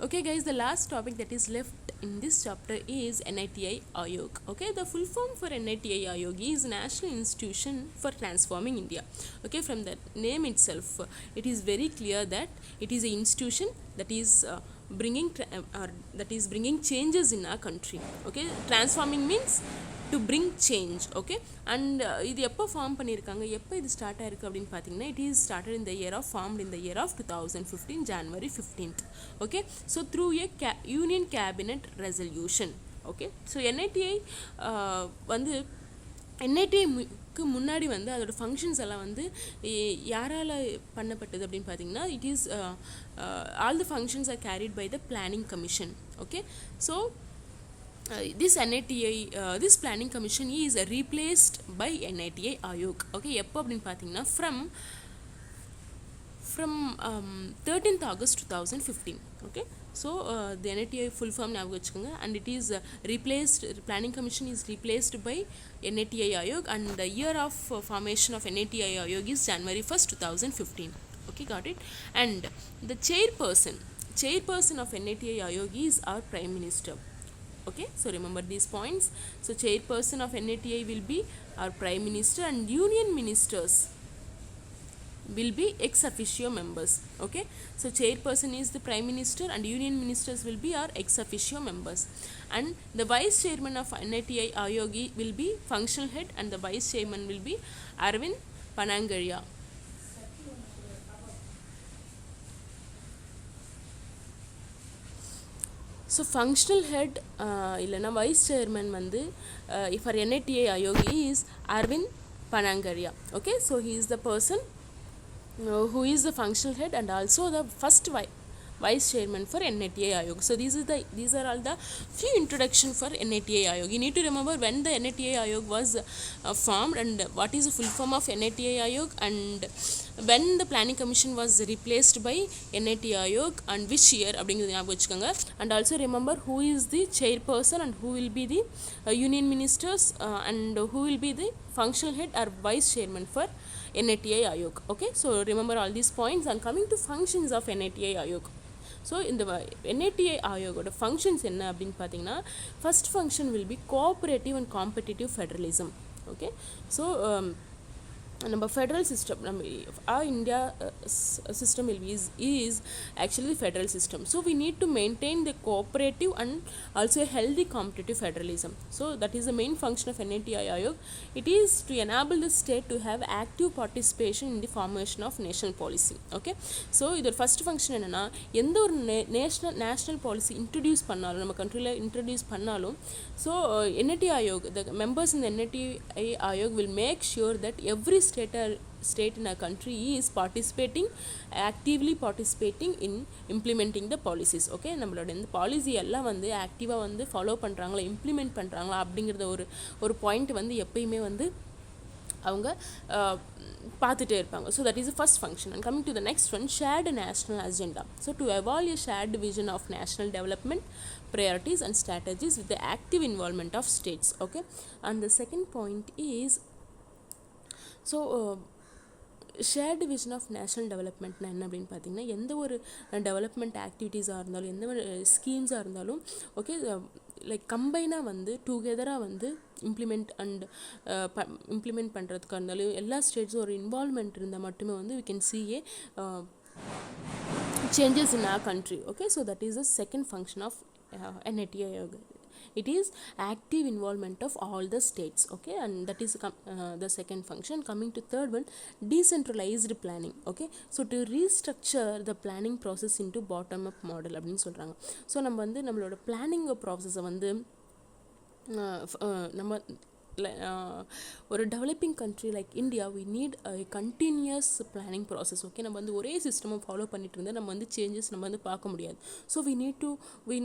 Okay guys, the last topic that is left in this chapter is NITI Aayog. Okay, the full form for NITI Aayog is National Institution for Transforming India. Okay, from the name itself it is very clear that it is an institution that is bringing changes in our country. Okay, transforming means to bring change. Okay, and இது எப்போ form பண்ணியிருக்காங்க, எப்போ இது start ஆயிருக்கு அப்படின்னு பார்த்தீங்கன்னா, it is started in the year of formed in the year of 2015 January 15th. Okay, so through a union cabinet resolution. Okay, so NITI வந்து NITIக்கு முன்னாடி வந்து அதோட ஃபங்க்ஷன்ஸ் எல்லாம் வந்து யாரால் பண்ணப்பட்டது அப்படின்னு பார்த்தீங்கன்னா, it is all the functions are carried by the planning commission. Okay, so this planning commission is replaced by NITI Aayog. Okay, எப்போ அப்படின்னு பார்த்தீங்கன்னா from 13th August 2015. Okay, so the NITI full form ஞாபகம் வச்சுக்கோங்க, and it is replaced, planning commission is replaced by NITI Aayog, and the year of formation of NITI Aayog is January 1st 2015. Okay, got it. And the chairperson of NITI Aayog is our prime minister. Okay, so remember these points. So chairperson of NITI will be our prime minister, and union ministers will be ex officio members. Okay, so chairperson is the prime minister and union ministers will be our ex officio members, and the vice chairman of NITI Aayog will be functional head, and the vice chairman will be Arvind Panangaria. So functional head இல்லைனா vice chairman வந்து for NITI Aayog is Arvind Panangaria. Okay, so he is the person who is the functional head and also the first vice chairman for NITI Aayog. So these are all the few introduction for NITI Aayog. You need to remember when the NITI Aayog was formed, and what is the full form of NITI Aayog, and when the planning commission was replaced by NITI Aayog, and which year அப்படிங்கிறது ஞாபகம் வச்சுக்கோங்க. And also remember who is the chairperson and who will be the union ministers and who will be the functional head or vice chairman for NITI Aayog. Okay, so remember all these points. And coming to functions of NITI Aayog, so இந்த NITI ஆயோகோட functions என்ன அப்படின்னு பார்த்தீங்கன்னா, first function will be cooperative and competitive federalism. Okay, so நம்ம federal system, நம்ம India system is actually the federal system. So we need to maintain the cooperative and also a healthy competitive federalism. So that is the main function of NITI Aayog. It is to enable the state to have active participation in the formation of national policy. Okay, so இதோட first function என்னென்னா, எந்த ஒரு national policy introduce பண்ணாலும், நம்ம கண்ட்ரியில் introduce பண்ணாலும், so NITI Aayog, the members in the NITI Aayog will make sure that every state in our country is actively participating in implementing the policies. Okay, நம்மளோட இந்த policy எல்லாம் வந்து ஆக்டிவாக வந்து ஃபாலோ பண்ணுறாங்களா, இம்ப்ளிமெண்ட் பண்ணுறாங்களா அப்படிங்கிறத ஒரு பாயிண்ட் வந்து எப்பயுமே வந்து அவங்க பார்த்துட்டே இருப்பாங்க. So that is the first function. And coming to the next one, shared national agenda. So to evolve a shared vision of national development priorities and strategies with the active involvement of states. Okay, and the second point is, so shared vision of national டெவலப்மெண்ட்னா என்ன அப்படின்னு பார்த்தீங்கன்னா, எந்த ஒரு development ஆக்டிவிட்டீஸாக இருந்தாலும், எந்த ஒரு ஸ்கீம்ஸாக இருந்தாலும், ஓகே, லைக் கம்பைனாக வந்து டுகெதராக வந்து இம்ப்ளிமெண்ட் பண்ணுறதுக்காக இருந்தாலும், எல்லா ஸ்டேட்ஸும் ஒரு இன்வால்வ்மெண்ட் இருந்தால் மட்டுமே வந்து we can see a changes in our country. Okay, so that is the second function of NITI Aayog. It is active involvement of all the states. Okay, and that is the second function. Coming to third one, decentralized planning. Okay, so to restructure the planning process into bottom up model அப்படின்னு சொல்கிறாங்க. So நம்ம வந்து நம்மளோட planning ப்ராசஸை வந்து நம்ம ஒரு developing country like India, we need continuous planning process. Okay, நம்ம வந்து ஒரே சிஸ்டமை ஃபாலோ பண்ணிட்டு இருந்தால் நம்ம வந்து சேஞ்சஸ் நம்ம வந்து பார்க்க முடியாது. So we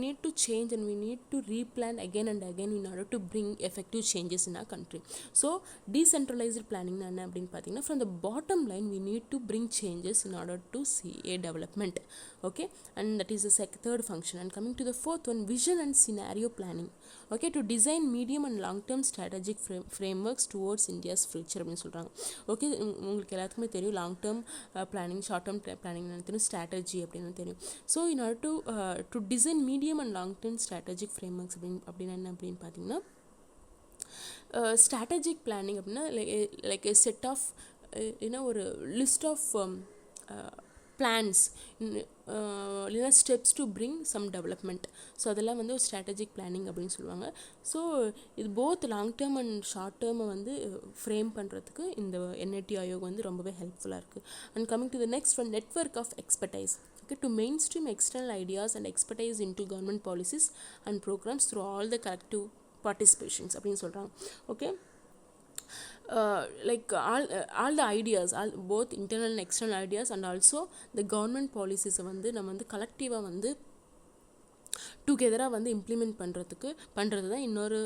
need to change and we need to replan again and again in order to bring effective changes in our country. So decentralized planning என்ன அப்படின்னு பார்த்தீங்கன்னா, from the bottom line we need to bring changes in order to see a development. Okay, and that is the third function. And coming to the fourth one, vision and scenario planning. Okay, to design medium and long term strategic strategic frameworks towards India's future அப்படின்னு சொல்கிறாங்க. Okay, உங்களுக்கு எல்லாத்துக்குமே தெரியும் long term planning, short term planning தெரியும், strategy அப்படின்னு தெரியும். So in order to design medium and long term strategic frameworks அப்படின்னு என்ன அப்படின்னு பார்த்தீங்கன்னா, ஸ்ட்ராட்டஜிக் பிளானிங் அப்படின்னா லைக் எ செட் ஆஃப் ஒரு லிஸ்ட் ஆஃப் பிளான்ஸ் இல்லைனா steps to bring some development. So அதெல்லாம் வந்து ஒரு ஸ்ட்ராட்டஜிக் பிளானிங் அப்படின்னு சொல்லுவாங்க. ஸோ இது both long term and short டேர்மை வந்து ஃப்ரேம் பண்ணுறதுக்கு இந்த NITI ஆயோக் வந்து ரொம்பவே ஹெல்ப்ஃபுல்லாக இருக்குது. And coming to the next one, network of expertise. Okay, to mainstream external ideas and expertise into government policies and programs through all the collective participations அப்படின்னு சொல்கிறாங்க. Okay, like all the ideas, both internal and external ideas and also the government policies வந்து நம்ம வந்து கலெக்டிவாக வந்து டுகெதராக வந்து implement பண்ணுறது தான் இன்னொரு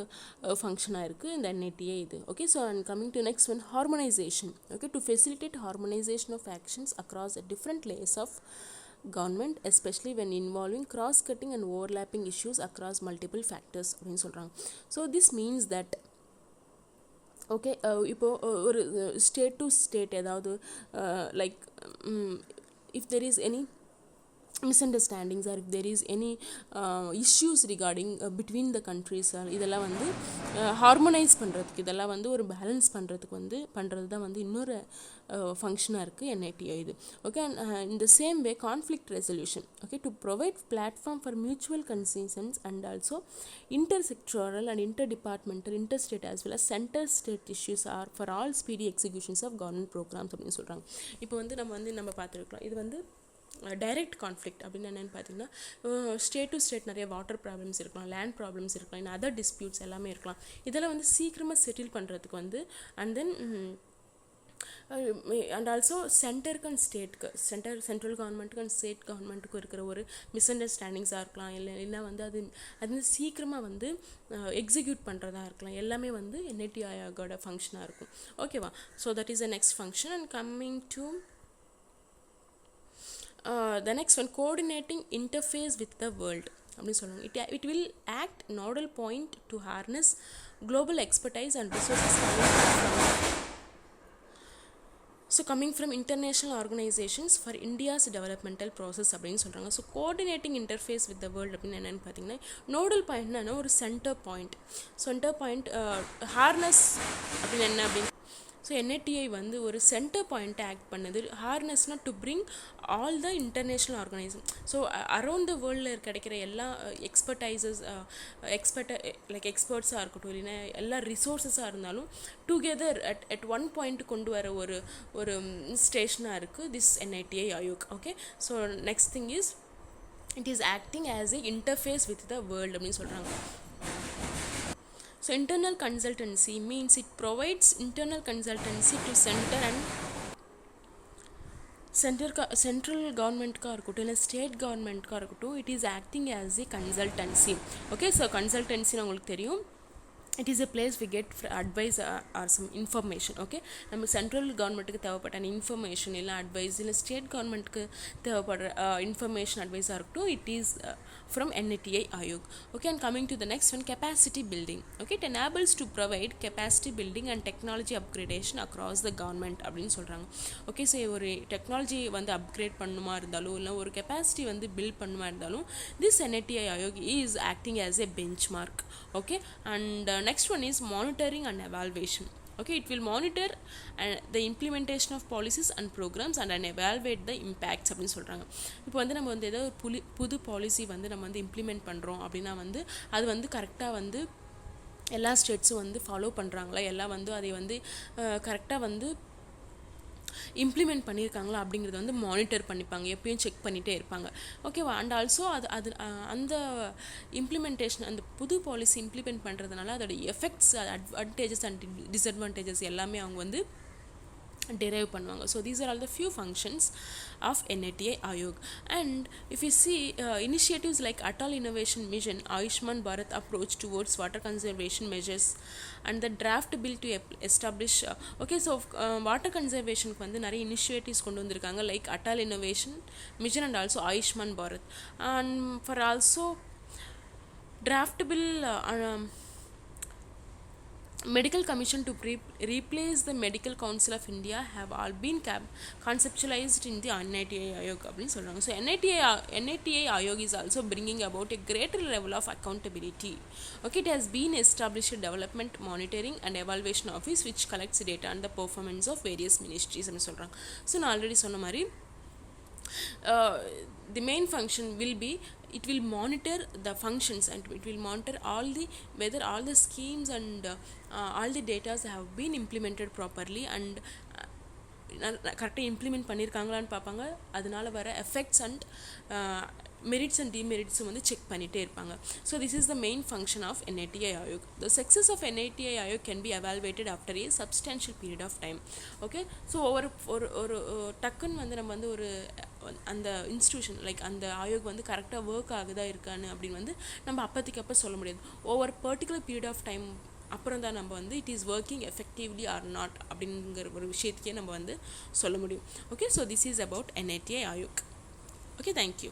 ஃபங்க்ஷனாக இருக்குது இந்த NITI இது. Okay, so and coming to next one, harmonization. Okay, to facilitate harmonization of actions across different layers of government, especially when involving cross-cutting and overlapping issues across multiple factors அப்படின்னு சொல்கிறாங்க. So this means that okay, இப்போது ஒரு state to state ஏதாவது like if there is any misunderstandings or if there is any issues regarding between the countries, இதெல்லாம் வந்து harmonise பண்ணுறதுக்கு, இதெல்லாம் வந்து ஒரு பேலன்ஸ் பண்ணுறதுக்கு வந்து பண்ணுறது தான் வந்து இன்னொரு ஃபங்க்ஷனாக இருக்குது NITI இது. Okay, in the same way conflict resolution, okay, to provide platform for mutual consents and also intersectoral and interdepartmental, interstate as well as center state issues are for all speedy executions of government programs அப்படின்னு சொல்கிறாங்க. இப்போ வந்து நம்ம பார்த்துருக்கலாம், இது வந்து direct conflict அப்படின்னு என்னென்னு பார்த்தீங்கன்னா, ஸ்டேட் டு ஸ்டேட் நிறைய வாட்டர் ப்ராப்ளம்ஸ் இருக்கலாம், லேண்ட் ப்ராப்ளம்ஸ் இருக்கலாம், இன்னும் அதர் டிஸ்பியூட்ஸ் எல்லாமே இருக்கலாம். இதெல்லாம் வந்து சீக்கிரமாக செட்டில் பண்ணுறதுக்கு வந்து அண்ட் தென் அண்ட் ஆல்சோ சென்டருக்கு அண்ட் ஸ்டேட்டுக்கு, சென்ட்ரல் கவர்மெண்ட்டுக்கு அண்ட் ஸ்டேட் கவர்மெண்ட்டுக்கும் இருக்கிற ஒரு மிஸ் அண்டர்ஸ்டாண்டிங்ஸாக இருக்கலாம், இல்லைன்னா வந்து அது வந்து சீக்கிரமாக வந்து எக்ஸிக்யூட் பண்ணுறதா இருக்கலாம். எல்லாமே வந்து NITI ஆயோகோட ஃபங்க்ஷனாக இருக்கும். ஓகேவா? So that is the next function. And coming to the next one, coordinating interface with the world அப்படின்னு சொல்லுவாங்க. It will act nodal point to harness global expertise and resources coming from international organizations for India's developmental process அப்படின்னு சொல்கிறாங்க. So coordinating interface with the world அப்படின்னு என்னென்னு பார்த்தீங்கன்னா, nodal பாயிண்ட்னா ஒரு centre point harness அப்படின்னு என்ன அப்படின்னு. ஸோ NITI வந்து ஒரு சென்டர் பாயிண்ட்டை ஆக்ட் பண்ணுது. ஹார்னஸ்னால் to bring all the international organization. So around the வேர்ல்டில் கிடைக்கிற எல்லா எக்ஸ்பர்டைசஸ் லைக் எக்ஸ்பர்ட்ஸாக இருக்கட்டும், இல்லைன்னா எல்லா ரிசோர்ஸஸாக இருந்தாலும் டுகெதர் அட் ஒன் பாயிண்ட் கொண்டு வர ஒரு ஸ்டேஷனாக இருக்குது this NITI Aayog. Okay, so next thing is it is acting as a interface with the world அப்படின்னு சொல்கிறாங்க. So internal consultancy means it provides internal consultancy to central government-க்காக இருக்கட்டும், இல்லை ஸ்டேட் கவர்மெண்ட்க்காக இருக்கட்டும், it is acting as a consultancy. Okay, so consultancy உங்களுக்கு தெரியும், it is a place we get advice or some information. Okay, நம்ம central கவர்மெண்ட்டுக்கு தேவைப்பட்ட information இல்லை advice, இல்லை ஸ்டேட் கவர்மெண்ட்டுக்கு தேவைப்படுற இன்ஃபர்மேஷன் அட்வைஸாக இருக்கட்டும், it is from NITI Aayog. Okay, and coming to the next one, capacity building. Okay, it enables to provide capacity building and technology upgradation across the government அப்படின்னு சொல்கிறாங்க. Okay, so ஒரு technology வந்து upgrade பண்ணுமா இருந்தாலும், இல்லை ஒரு capacity வந்து build பண்ணுமா இருந்தாலும், this NITI Aayog is acting as a bench mark. Okay, and next one is monitoring and evaluation. Okay, it will monitor the implementation of policies and programs and evaluate the impacts அப்படின்னு சொல்கிறாங்க. இப்போ வந்து நம்ம வந்து ஏதோ ஒரு புது பாலிசி வந்து நம்ம வந்து இம்ப்ளிமெண்ட் பண்ணுறோம் அப்படின்னா வந்து அது வந்து கரெக்டாக வந்து எல்லா ஸ்டேட்ஸும் வந்து ஃபாலோ பண்ணுறாங்களா, எல்லாம் வந்து அதை வந்து கரெக்டாக வந்து இம்ப்ளிமெண்ட் பண்ணியிருக்காங்களா அப்படிங்கிறத வந்து மானிட்டர் பண்ணிப்பாங்க, எப்பயும் செக் பண்ணிகிட்டே இருப்பாங்க. ஓகேவா? அண்ட் ஆல்சோ அது அந்த இம்ப்ளிமெண்டேஷன், அந்த புது பாலிசி இம்ப்ளிமெண்ட் பண்ணுறதுனால அதோட எஃபெக்ட்ஸ், அட்வான்டேஜஸ் அண்ட் டிஸ்அட்வான்டேஜஸ் எல்லாமே அவங்க வந்து derive பண்ணுவாங்க. So these are all the few functions of NITI Aayog. And if you see initiatives like Atal Innovation Mission, Ayushman Bharat approach towards water conservation measures and the draft bill to establish okay, so water conservation க்கு வந்து நிறைய initiatives கொண்டு வந்திருக்காங்க like Atal Innovation Mission and also Ayushman Bharat. And for also draft bill medical commission to replace the medical council of India have all been conceptualized in the NITI Aayog அப்படின்னு சொல்கிறாங்க. So NITI Aayog is also bringing about a greater level of accountability. Okay, it has been established a development monitoring and evaluation office which collects data on the performance of various ministries அப்படின்னு சொல்கிறாங்க. So நான் already சொன்ன மாதிரி the main function will be, it will monitor the functions and it will monitor all the whether all the schemes and all the data have been implemented properly and கரெக்டாக implement பண்ணியிருக்காங்களான்னு பார்ப்பாங்க. அதனால வர effects and merits and டிமெரிட்ஸும் வந்து check பண்ணிகிட்டே இருப்பாங்க. So this is the main function of NITI Aayog. The success of NITI Aayog can be evaluated after a substantial period of time. Okay, so ஒரு டக்குன்னு வந்து நம்ம வந்து ஒரு அந்த இன்ஸ்டியூஷன் லைக் அந்த ஆயோக் வந்து கரெக்டாக ஒர்க் ஆகுதா இருக்கான்னு அப்படின்னு வந்து நம்ம அப்போதைக்கு அப்போ சொல்ல முடியாது. Over particular period of time அப்புறம் தான் நம்ம வந்து it is working effectively or not அப்படிங்கிற ஒரு விஷயத்தையே நம்ம வந்து சொல்ல முடியும். Okay, so this is about NITI Aayog. Okay, thank you.